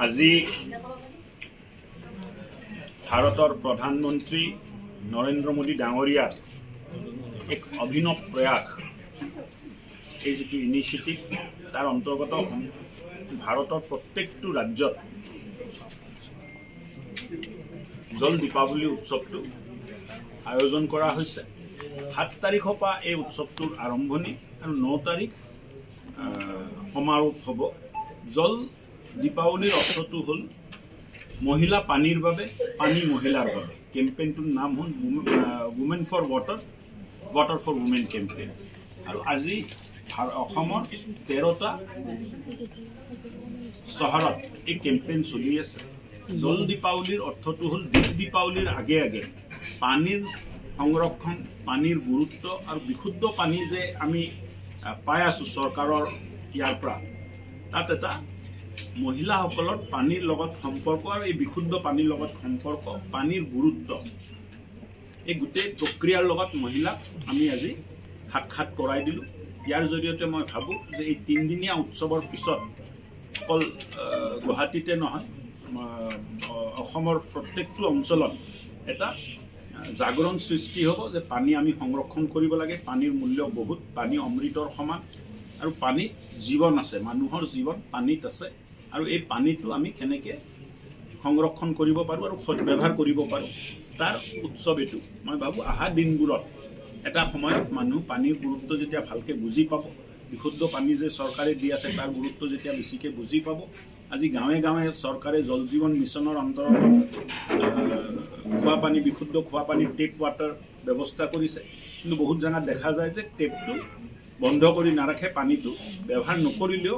আজি ভাৰতৰ প্ৰধানমন্ত্ৰী নৰেন্দ্ৰ মোদী ডাঙৰীয়াৰ এক অভিনৱ প্ৰয়াস এই যে ইনিচিয়েটিভ তাৰ অন্তৰ্গত ভাৰতৰ প্ৰত্যেকটো ৰাজ্যত জল দীপাৱলী উৎসৱটো আয়োজন কৰা হৈছে। 7 তাৰিখৰ পৰা এই উৎসৱটোৰ আৰম্ভণি আৰু 9 তাৰিখ সমাৰোহ হ'ব। জল দীপাৱলীৰ অৰ্থটো হ'ল মহিলা পানীৰ বাবে, পানী মহিলাৰ বাবে। কেম্পেইনটোৰ নাম হ'ল women for water, water for women campaign. আৰু আজি অসমৰ 13টা চহৰত এই কেম্পেইন চলি আছে। জল দীপাৱলীৰ অৰ্থটো হ'ল দীপাৱলীৰ আগে আগে পানীৰ সংৰক্ষণ, পানীৰ গুৰুত্ব আৰু বিশুদ্ধ পানী যে আমি পাই আছোঁ চৰকাৰৰ ইয়াৰ পৰা, তাত এটা মহিলাসকলৰ পানীৰ লগত সম্পৰ্ক আৰু এই বিশুদ্ধ পানীৰ লগত সম্পৰ্ক, পানীৰ গুৰুত্ব, এই গোটেই প্ৰক্ৰিয়াৰ লগত মহিলাক আমি আজি সাক্ষাৎ কৰাই দিলোঁ। ইয়াৰ জৰিয়তে মই ভাবোঁ যে এই 3 দিনীয়া উৎসৱৰ পিছত অকল গুৱাহাটীতে নহয়, অসমৰ প্ৰত্যেকটো অঞ্চলত এটা জাগৰণ সৃষ্টি হ'ব যে পানী আমি সংৰক্ষণ কৰিব লাগে। পানীৰ মূল্য বহুত, পানী অমৃতৰ সমান আৰু পানীত জীৱন আছে, মানুহৰ জীৱন পানীত আছে। আৰু এই পানীটো আমি কেনেকৈ সংৰক্ষণ কৰিব পাৰোঁ আৰু সদ্ব্যৱহাৰ কৰিব পাৰোঁ তাৰ উৎসৱ এইটো। মই ভাবোঁ অহা দিনবোৰত এটা সময়ত মানুহ পানীৰ গুৰুত্ব যেতিয়া ভালকৈ বুজি পাব, বিশুদ্ধ পানী যে চৰকাৰে দি আছে তাৰ গুৰুত্ব যেতিয়া বেছিকৈ বুজি পাব। আজি গাঁৱে গাঁৱে চৰকাৰে জল জীৱন মিছনৰ অন্তৰ্গত খোৱা পানী, বিশুদ্ধ খোৱা পানীৰ টেপ ৱাটাৰ ব্যৱস্থা কৰিছে। কিন্তু বহুত জেগাত দেখা যায় যে টেপটো বন্ধ কৰি নাৰাখে, পানীটো ব্যৱহাৰ নকৰিলেও